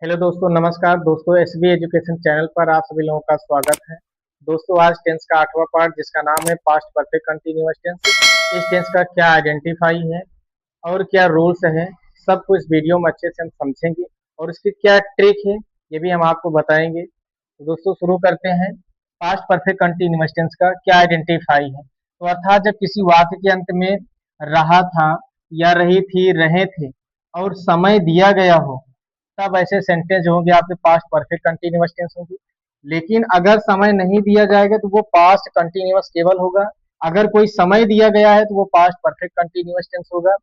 Hello दोस्तों, नमस्कार दोस्तों। एसबी एजुकेशन चैनल पर आप सभी लोगों का स्वागत है। दोस्तों, आज टेंस का 8वां पार्ट जिसका नाम है पास्ट परफेक्ट कंटिन्यूअस टेंस। इस टेंस का क्या आइडेंटिफाई है और क्या रूल्स है, सब कुछ वीडियो में अच्छे से हम समझेंगे और इसकी क्या ट्रिक है ये भी हम आपको बताएंगे। तो दोस्तों, शुरू करते हैं। पास्ट परफेक्ट कंटिन्यूअस टेंस का क्या आइडेंटिफाई है, तो अर्थात जब किसी वाक्य के अंत में रहा था या रही थी, रहे थे और समय दिया गया हो, तब ऐसे सेंटेंस होंगे आपके पास्ट परफेक्ट कंटिन्यूअस टेंस होंगे। लेकिन अगर समय नहीं दिया जाएगा तो वो पास्ट कंटिन्यूअस केवल होगा। अगर कोई समय दिया गया है तो वो पास्ट परफेक्ट कंटिन्यूअस टेंस होगा।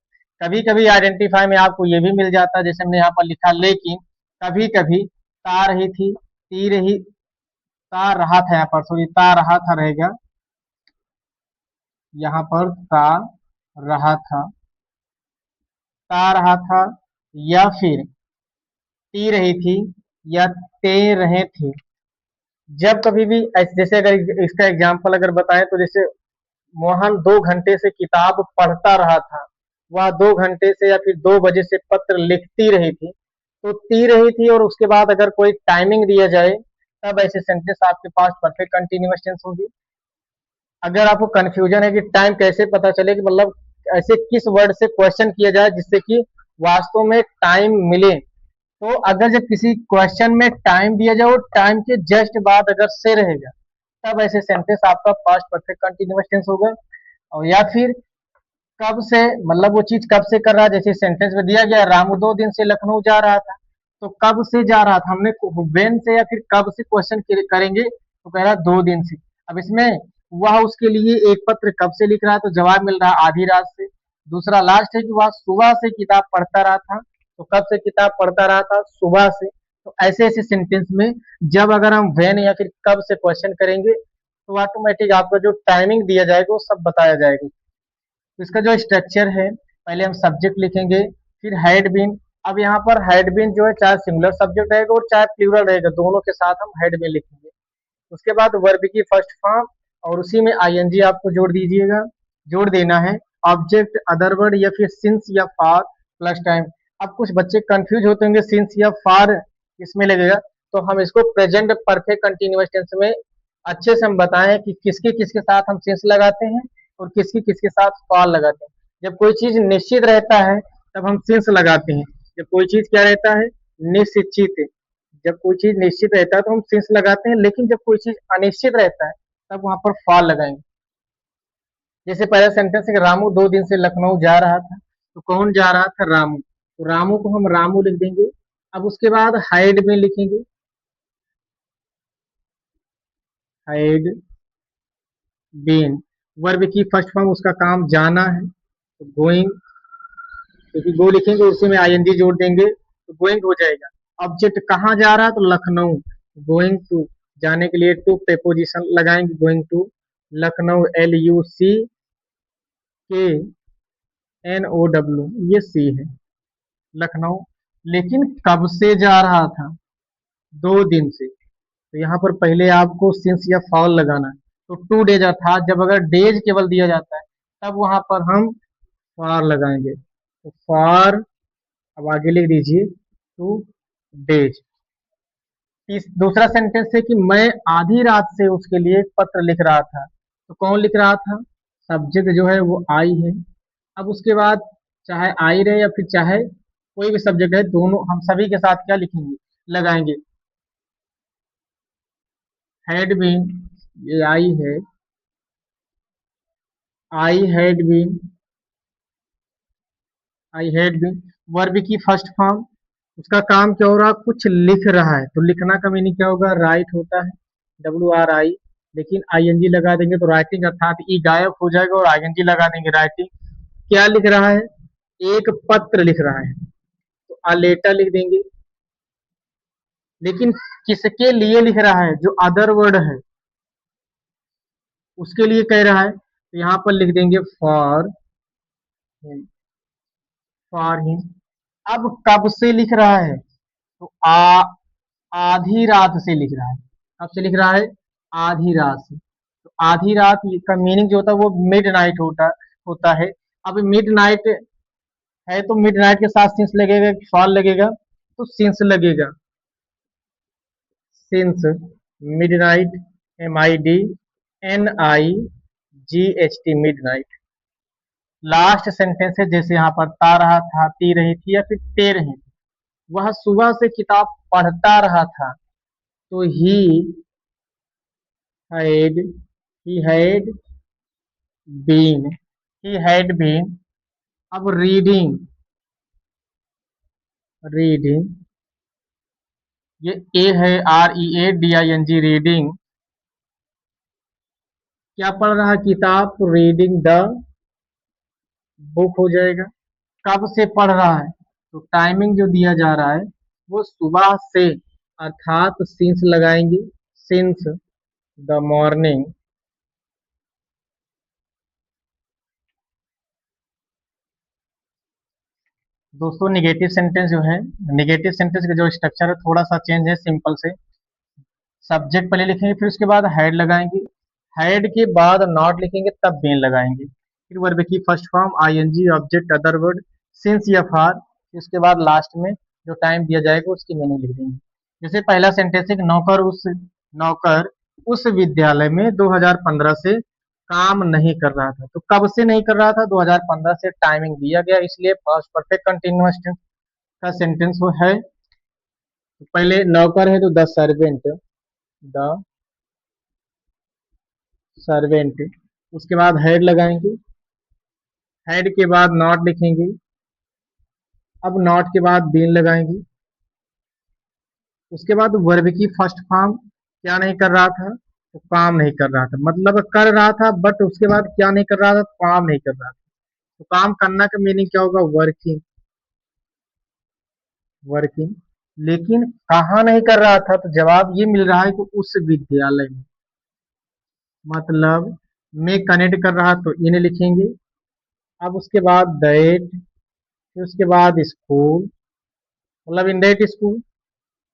कभी कभी आइडेंटिफाई में आपको ये भी मिल जाता है, जैसे हमने यहाँ पर लिखा, लेकिन कभी कभी ता रही थी, ती रही, ता रहा था, यहाँ पर सॉरी ता रहा था रहेगा, यहाँ पर ता रहा था, ता रहा था, या फिर ती रही थी या ते रहे थे। जब कभी भी जैसे अगर इसका एग्जाम्पल अगर बताएं तो जैसे मोहन 2 घंटे से किताब पढ़ता रहा था, वह 2 घंटे से या फिर 2 बजे से पत्र लिखती रही थी। तो ती रही थी और उसके बाद अगर कोई टाइमिंग दिया जाए तब ऐसे सेंटेंस आपके पास परफेक्ट कंटिन्यूअस टेंस होगी। अगर आपको कंफ्यूजन है कि टाइम कैसे पता चले, कि मतलब ऐसे किस वर्ड से क्वेश्चन किया जाए जिससे कि वास्तव में टाइम मिले, तो अगर जब किसी क्वेश्चन में टाइम दिया जाए और टाइम के जस्ट बाद अगर से रहेगा, तब ऐसे सेंटेंस आपका पास्ट परफेक्ट कंटिन्यूअस टेंस होगा। और या फिर कब से, मतलब वो चीज कब से कर रहा है, जैसे सेंटेंस में दिया गया रामू 2 दिन से लखनऊ जा रहा था, तो कब से जा रहा था, हमने वेन से या फिर कब से क्वेश्चन करेंगे, तो कह रहा 2 दिन से। अब इसमें वह उसके लिए एक पत्र कब से लिख रहा है, तो जवाब मिल रहा है आधी रात से। दूसरा लास्ट है कि वह सुबह से किताब पढ़ता रहा था, तो कब से किताब पढ़ता रहा था, सुबह से। तो ऐसे ऐसे सेंटेंस में जब अगर हम वेन या फिर कब से क्वेश्चन करेंगे तो ऑटोमेटिक आपको जो टाइमिंग दिया जाएगा वो सब बताया जाएगा। तो इसका जो स्ट्रक्चर है, पहले हम सब्जेक्ट लिखेंगे, फिर हैड बीन। अब यहाँ पर हैड बीन जो है चाहे सिंगुलर सब्जेक्ट रहेगा और चाहे प्लूरल रहेगा, दोनों के साथ हम हैड बीन लिखेंगे। उसके बाद वर्ब की फर्स्ट फॉर्म और उसी में आईएनजी आपको जोड़ दीजिएगा, जोड़ देना है। ऑब्जेक्ट, अदर वर्ड या फिर सिंस या फार प्लस टाइम। अब कुछ बच्चे कंफ्यूज होते होंगे सिंस या फार इसमें लगेगा, तो हम इसको प्रेजेंट परफेक्ट कंटिन्यूअस टेंस में अच्छे से हम बताएं कि किसके किसके साथ हम सिंस लगाते हैं और किसके किसके साथ फार लगाते हैं। जब कोई चीज निश्चित रहता है तब हम सिंस लगाते हैं। जब कोई चीज क्या रहता है, निश्चित, जब कोई चीज निश्चित रहता है तो हम सिंस लगाते हैं, लेकिन जब कोई चीज अनिश्चित रहता है तब वहां पर फॉर लगाएंगे। जैसे पहला सेंटेंस है कि रामू 2 दिन से लखनऊ जा रहा था, तो कौन जा रहा था, रामू, तो रामू को हम रामू लिख देंगे। अब उसके बाद हाइड में लिखेंगे, हाइड बीन। वर्ब की फर्स्ट फॉर्म, उसका काम जाना है, तो गोइंग, क्योंकि गो लिखेंगे उसी में आईएनजी जोड़ देंगे तो गोइंग हो जाएगा। ऑब्जेक्ट कहाँ जा रहा है, तो लखनऊ, गोइंग टू, जाने के लिए टू प्रेपोजिशन लगाएंगे, गोइंग टू लखनऊ, LUCKNOW, ये सी है, लखनऊ। लेकिन कब से जा रहा था, 2 दिन से, तो यहाँ पर पहले आपको सिंस या फॉल लगाना है। तो 2 डेज, अर्थात जब अगर डेज केवल दिया जाता है तब वहां पर हम फॉर लगाएंगे, तो फॉर। अब आगे लिख दीजिए 2 डेज। दूसरा सेंटेंस है कि मैं आधी रात से उसके लिए एक पत्र लिख रहा था, तो कौन लिख रहा था, सब्जेक्ट जो है वो आई है। अब उसके बाद चाहे आई रहे या फिर चाहे कोई भी सब्जेक्ट है, दोनों हम सभी के साथ क्या लिखेंगे, लगाएंगे। हैड बीन, ये आई है, I had been, I had been. Verb की फर्स्ट फॉर्म, उसका काम क्या हो रहा है, कुछ लिख रहा है, तो लिखना का मीनिंग क्या होगा, राइट होता है, WRI। लेकिन आईएनजी लगा देंगे तो राइटिंग, अर्थात ई गायब हो जाएगा और आईएनजी लगा देंगे, राइटिंग। क्या लिख रहा है, एक पत्र लिख रहा है, तो आ लेटर लिख देंगे। लेकिन किसके लिए लिख रहा है, जो अदर वर्ड है उसके लिए कह रहा है, तो यहाँ पर लिख देंगे फॉर हिम, फॉर हिम। अब कब से लिख रहा है, तो आधी रात से लिख रहा है। कब से लिख रहा है, आधी रात से। तो आधी रात का मीनिंग जो होता है वो मिड नाइट होता है। अब मिड नाइट है तो मिड नाइट के साथ सिंस लगेगा, फॉल लगेगा, तो सिंस लगेगा। Since midnight, MIDNIGHT, midnight. Last sentence है, जैसे यहाँ पर ता रहा था, ती रही थी या फिर ते रही थी। वह सुबह से किताब पढ़ता रहा था, तो had he had been he had been. अब रीडिंग, रीडिंग, ये ए है, READING, रीडिंग। क्या पढ़ रहा है? किताब, तो रीडिंग द बुक हो जाएगा। कब से पढ़ रहा है? तो टाइमिंग जो दिया जा रहा है वो सुबह से, अर्थात सिंस लगाएंगे, सिंस द मॉर्निंग। दोस्तों निगेटिव सेंटेंस जो है, निगेटिव सेंटेंस का जो स्ट्रक्चर है थोड़ा सा चेंज है सिंपल से। सब्जेक्ट पहले लिखेंगे, फिर उसके बाद हेड लगाएंगे, हेड के बाद नॉट लिखेंगे, तब बीन लगाएंगे, फिर वर्ब की first form ING, object, other word, since या फॉर। इसके बाद लास्ट में जो टाइम दिया जाएगा उसकी मीनिंग लिख देंगे। जैसे पहला सेंटेंस है कि नौकर उस विद्यालय में 2015 से काम नहीं कर रहा था। तो कब से नहीं कर रहा था? 2015 से टाइमिंग दिया गया, इसलिए पास्ट परफेक्ट कंटिन्यूअस टेंस का सेंटेंस वो है। तो पहले नौकर है तो द सर्वेंट, उसके बाद हेड लगाएंगे, हेड के बाद नॉट लिखेंगे, अब नॉट के बाद बीन लगाएंगे, उसके बाद वर्ब की फर्स्ट फॉर्म। क्या नहीं कर रहा था? तो काम नहीं कर रहा था, मतलब कर रहा था बट उसके बाद क्या नहीं कर रहा था? काम नहीं कर रहा था। तो काम करना का मीनिंग क्या होगा? Working, working. लेकिन कहाँ नहीं कर रहा था? तो जवाब ये मिल रहा है कि उस विद्यालय में, मतलब मैं कनेक्ट कर रहा तो इन लिखेंगे, अब उसके बाद दैट, फिर उसके बाद स्कूल, मतलब इन दैट स्कूल।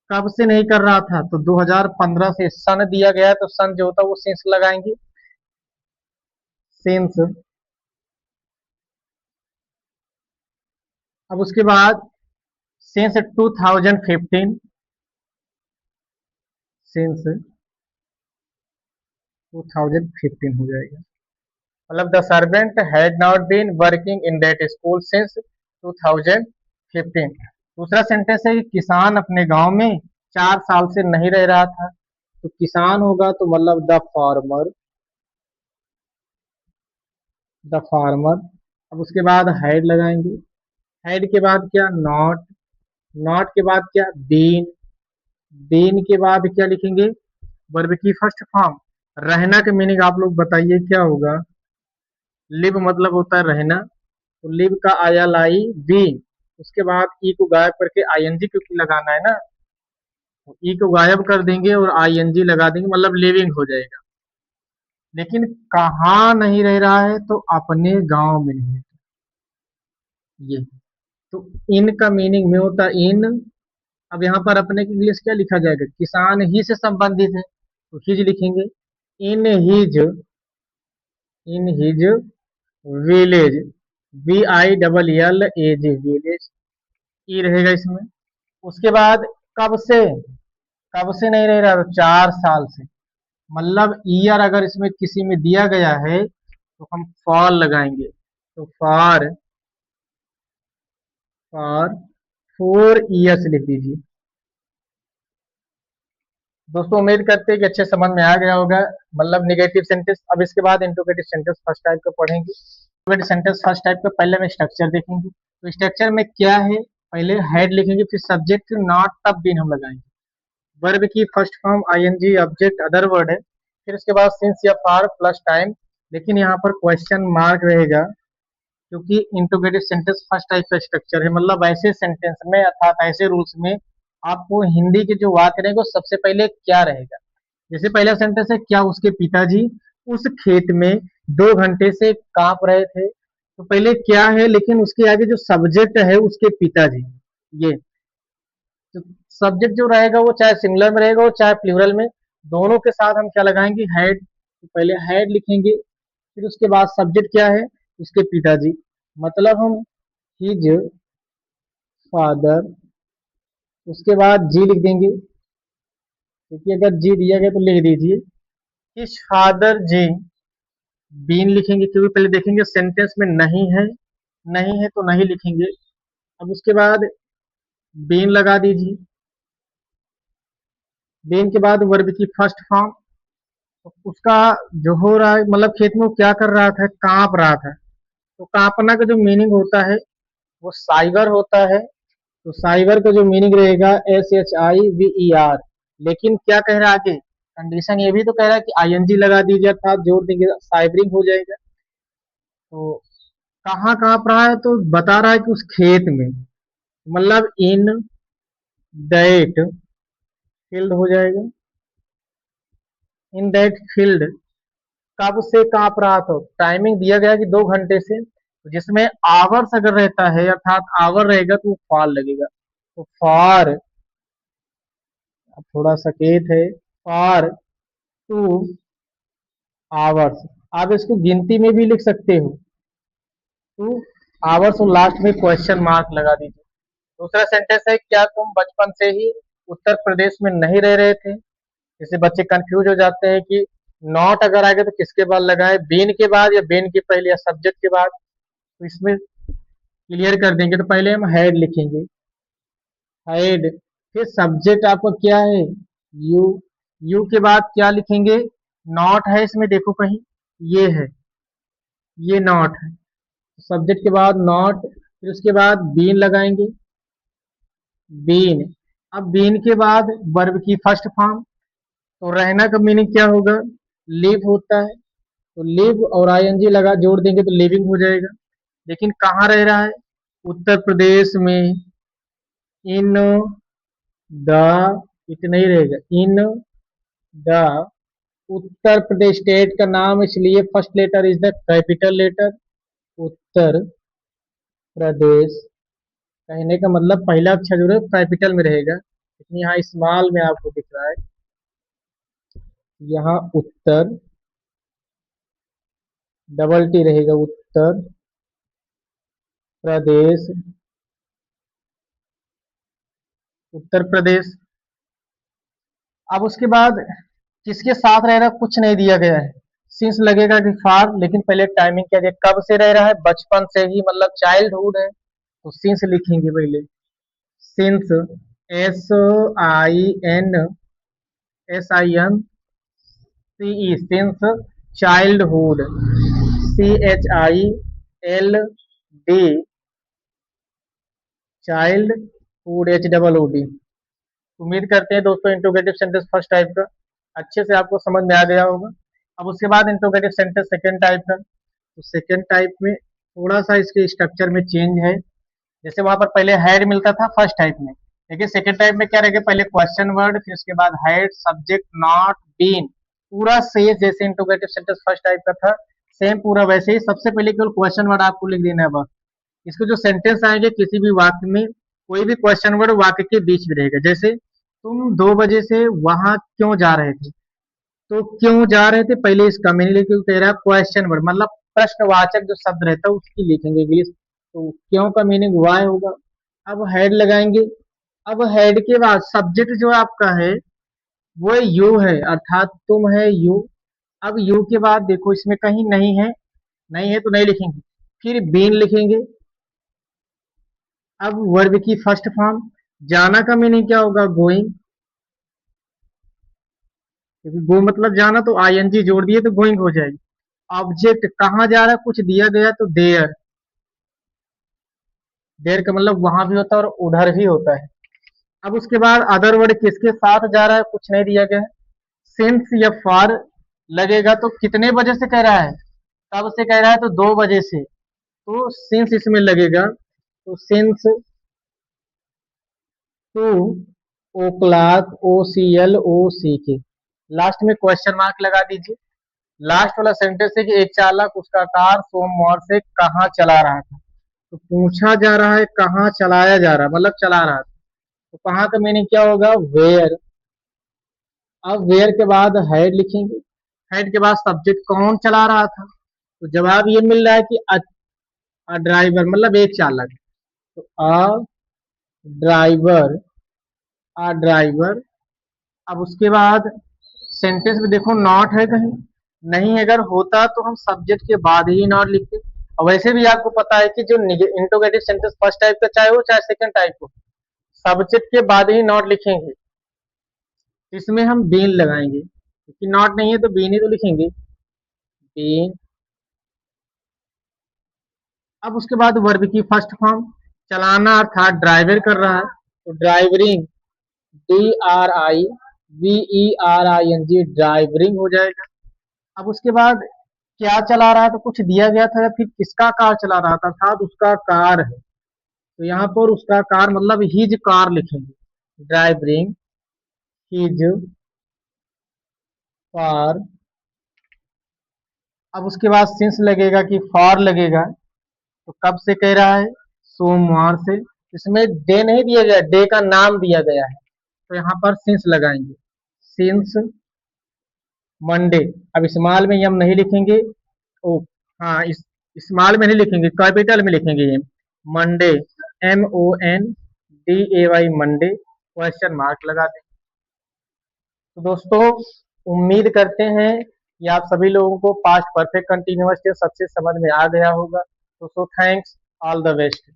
कब से नहीं कर रहा था? तो 2015 से, सन दिया गया है तो सन जो होता है वो सिंस लगाएंगे, सिंस। अब उसके बाद सिंस 2015, सिंस 2015 हो जाएगा। मतलब the servant had not been working in that school since 2015। दूसरा सेंटेंस है कि किसान अपने गांव में 4 साल से नहीं रह रहा था। तो किसान होगा तो मतलब द फार्मर, द फार्मर। अब उसके बाद हेड लगाएंगे, हेड के बाद क्या? नॉट, नॉट के बाद क्या? बीन, बीन के बाद क्या लिखेंगे? वर्ब की फर्स्ट फॉर्म। रहना का मीनिंग आप लोग बताइए क्या होगा? लिव मतलब होता है रहना, तो लिव का आया लाई बीन, उसके बाद ई को गायब करके आईएनजी क्योंकि लगाना है ना, तो ई को गायब कर देंगे और आईएनजी लगा देंगे, मतलब लिविंग हो जाएगा। लेकिन कहाँ नहीं रह रहा है? तो अपने गांव में नहीं। ये तो इन का मीनिंग में होता है इन। अब यहाँ पर अपने की इंग्लिश क्या लिखा जाएगा? किसान ही से संबंधित है तो हिज लिखेंगे, in his, in his village, VILLAG, village, E रहेगा इसमें। उसके बाद कब से, कब से नहीं रह रहा? तो 4 साल से, मतलब ईयर अगर इसमें किसी में दिया गया है तो हम फॉर लगाएंगे, तो फॉर 4 ईयर्स लिख दीजिए। दोस्तों उम्मीद करते हैं कि अच्छे समझ में आ गया होगा, मतलब निगेटिव सेंटेंस। अब इसके बाद इंट्रोगेटिव सेंटेंस फर्स्ट टाइप का पढ़ेंगे। इंट्रोगेटिव सेंटेंस फर्स्ट टाइप का पहले में स्ट्रक्चर देखेंगे। तो स्ट्रक्चर में क्या है? पहले हेड लिखेंगे, फिर सब्जेक्ट, फिर नॉट, तब बीन हम लगाएंगे। वर्ब की first form ING, object, other word है, फिर उसके बाद सिंस या फॉर प्लस टाइम। लेकिन यहाँ पर क्वेश्चन मार्क रहेगा, क्योंकि इंट्रोगेटिव सेंटेंस फर्स्ट टाइप का स्ट्रक्चर है, मतलब ऐसे सेंटेंस में अर्थात ऐसे रूल्स में आपको हिंदी के जो वाक्य रहेंगे वो सबसे पहले क्या रहेगा। जैसे पहला सेंटेंस है, क्या उसके पिताजी उस खेत में 2 घंटे से कांप रहे थे? तो पहले क्या है, लेकिन उसके आगे जो सब्जेक्ट है उसके पिताजी, ये तो सब्जेक्ट जो रहेगा वो चाहे सिंगुलर में रहेगा वो चाहे प्लूरल में, दोनों के साथ हम क्या लगाएंगे? हेड। तो पहले हेड लिखेंगे, फिर उसके बाद सब्जेक्ट क्या है? उसके पिताजी, मतलब हम हिज फादर, उसके बाद जी लिख देंगे, क्योंकि अगर जी दिया गया तो लिख दीजिए हिज फादर जी। बीन लिखेंगे क्योंकि पहले देखेंगे सेंटेंस में नहीं है, नहीं है तो नहीं लिखेंगे। अब उसके बाद बीन लगा दीजिए। बीन के बाद वर्ब की फर्स्ट फॉर्म, तो उसका जो हो रहा है मतलब खेत में वो क्या कर रहा था, कांप रहा था। तो कांपना का जो मीनिंग होता है वो साइबर होता है। तो साइबर का जो मीनिंग रहेगा SHIVER। लेकिन क्या कह रहा है आगे, कंडीशन ये भी तो कह रहा है कि ING लगा दीजिए अर्थात जोड़ देंगे, साइबरिंग हो जाएगा। तो कहाँ कांप रहा है, तो बता रहा है कि उस खेत में, मतलब इन दैट फील्ड हो जाएगा। इन दैट फील्ड कब से कांप रहा था, टाइमिंग दिया गया कि 2 घंटे से, तो जिसमें आवर्स अगर रहता है अर्थात आवर रहेगा तो फॉर लगेगा। तो फॉर, अब थोड़ा सकेत है, फॉर 2 आवर्स। आप इसको गिनती में भी लिख सकते हो, 2 आवर्स, और लास्ट में क्वेश्चन मार्क लगा दीजिए। दूसरा सेंटेंस है, क्या तुम बचपन से ही उत्तर प्रदेश में नहीं रह रहे थे। जैसे बच्चे कंफ्यूज हो जाते हैं कि नॉट अगर आएगा तो किसके बाद लगाए, बीन के बाद या बीन के पहले या सब्जेक्ट के बाद। तो इसमें क्लियर कर देंगे। तो पहले हम हैड लिखेंगे, हैड। फिर सब्जेक्ट आपका क्या है, यू। यू के बाद क्या लिखेंगे, नॉट है इसमें देखो कहीं, ये है, ये नॉट है। सब्जेक्ट के बाद नॉट, फिर उसके बाद बीन लगाएंगे, बीन। अब बीन के बाद वर्ब की फर्स्ट फॉर्म। तो रहना का मीनिंग क्या होगा, लिव होता है। तो लिव और ING लगा जोड़ देंगे तो लिविंग हो जाएगा। लेकिन कहाँ रह रहा है, उत्तर प्रदेश में। इन द, इतना ही रहेगा, in the Uttar Pradesh, state का नाम, इसलिए first letter is the capital letter, Uttar Pradesh. कहने का मतलब पहला अक्षर जो है कैपिटल में रहेगा, लेकिन यहाँ स्मॉल में आपको दिख रहा है। यहाँ उत्तर, डबल टी रहेगा, उत्तर प्रदेश, उत्तर प्रदेश। अब उसके बाद किसके साथ रह रहा है, कुछ नहीं दिया गया है। सिंस लगेगा कि फार, लेकिन पहले टाइमिंग क्या दिया, कब से रह रहा है, बचपन से ही, मतलब चाइल्डहुड है। तो सिंस लिखेंगे पहले, since, SINSINCE, since childhood, CHILD, child hood, HOOD। उम्मीद करते हैं दोस्तों इंट्रोगेटिव सेंटेंस फर्स्ट टाइप का अच्छे से आपको समझ में आ गया होगा। अब उसके बाद इंट्रोगेटिव सेंटेंस सेकंड टाइप का। तो सेकंड टाइप में थोड़ा सा इसके स्ट्रक्चर में चेंज है। जैसे वहां पर पहले हैड मिलता था फर्स्ट टाइप में, लेकिन सेकंड टाइप में क्या रहेगा, पहले क्वेश्चन वर्ड, फिर उसके बाद हैड, सब्जेक्ट, नॉट, बीन, पूरा सेम जैसे इंट्रोगेटिव सेंटेंस फर्स्ट टाइप का था, सेम पूरा वैसे ही। सबसे पहले केवल क्वेश्चन वर्ड आपको लिख देना है बस। इसके जो सेंटेंस आएंगे किसी भी वाक्य में, कोई भी क्वेश्चन वर्ड वाक्य के बीच में रहेगा। जैसे तुम 2 बजे से वहां क्यों जा रहे थे, तो क्यों जा रहे थे पहले इसका मीनिंग लिखे, कह रहा है क्वेश्चन वर्ड, मतलब प्रश्नवाचक जो शब्द रहता है उसकी लिखेंगे इंग्लिश। तो क्यों का मीनिंग वाई होगा। अब हेड लगाएंगे। अब हेड के बाद सब्जेक्ट जो आपका है वो यू है, अर्थात तुम है यू। अब यू के बाद देखो इसमें कहीं नहीं है, नहीं है तो नहीं लिखेंगे। फिर बीन लिखेंगे। अब वर्ब की फर्स्ट फॉर्म, जाना का मीनिंग क्या होगा, गोइंग, क्योंकि गो मतलब जाना, तो ING जोड़ दिए तो गोइंग हो जाएगी। ऑब्जेक्ट कहाँ जा रहा है, कुछ दिया गया तो देयर, देयर का मतलब वहां भी होता है और उधर भी होता है। अब उसके बाद अदर वर्ड किसके साथ जा रहा है, कुछ नहीं दिया गया है। सिंस या फॉर लगेगा तो कितने बजे से कह रहा है, कब से कह रहा है, तो 2 बजे से, तो सिंस इसमें लगेगा। तो सिंस 2 o'clock, OCLOCK, लास्ट में क्वेश्चन मार्क लगा दीजिए। लास्ट वाला सेंटेंस है कि एक चालक उसका कार सोमवार से कहाँ चला रहा था। तो पूछा जा रहा है कहाँ चलाया जा रहा है, मतलब चला रहा था। तो कहाँ का मीनिंग क्या होगा, वेयर। अब वेयर के बाद हेड लिखेंगे। हेड के बाद सब्जेक्ट कौन चला रहा था, तो जवाब ये मिल रहा है कि अ ड्राइवर, मतलब एक चालक। तो अ ड्राइवर, अ ड्राइवर अब उसके बाद सेंटेंस में देखो नॉट है कहीं नहीं, अगर होता तो हम सब्जेक्ट के बाद ही नॉट लिखते। और वैसे भी आपको पता है कि जो इंट्रोगेटिव सेंटेंस फर्स्ट टाइप का चाहे हो चाहे सेकंड टाइप हो, सब्जेक्ट के बाद ही नॉट लिखेंगे। इसमें हम बीन लगाएंगे क्योंकि नॉट नहीं है तो बीन ही तो लिखेंगे, बीन। अब उसके बाद वर्ब की फर्स्ट फॉर्म, चलाना अर्थात ड्राइवर कर रहा है तो ड्राइवरिंग, DRIVERING, ड्राइवरिंग हो जाएगा। अब उसके बाद क्या चला रहा है तो कुछ दिया गया था या फिर किसका कार चला रहा था, अर्थात उसका कार है तो यहाँ पर उसका कार मतलब हिज कार लिखेंगे, ड्राइवरिंग हिज कार। अब उसके बाद सिंस लगेगा कि फॉर लगेगा, तो कब से कह रहा है, सोमवार से। इसमें डे नहीं दिया गया, डे का नाम दिया गया है तो यहाँ पर सिंस लगाएंगे, सिंस मंडे। अब स्मॉल में यम नहीं लिखेंगे, ओ हाँ स्मॉल में नहीं लिखेंगे, कैपिटल में लिखेंगे ये, Monday, MONDAY, Monday, question mark लगा दें। तो दोस्तों उम्मीद करते हैं कि आप सभी लोगों को पास्ट परफेक्ट कंटिन्यूअस टेंस अच्छे समझ में आ गया होगा। तो थैंक्स, ऑल द बेस्ट।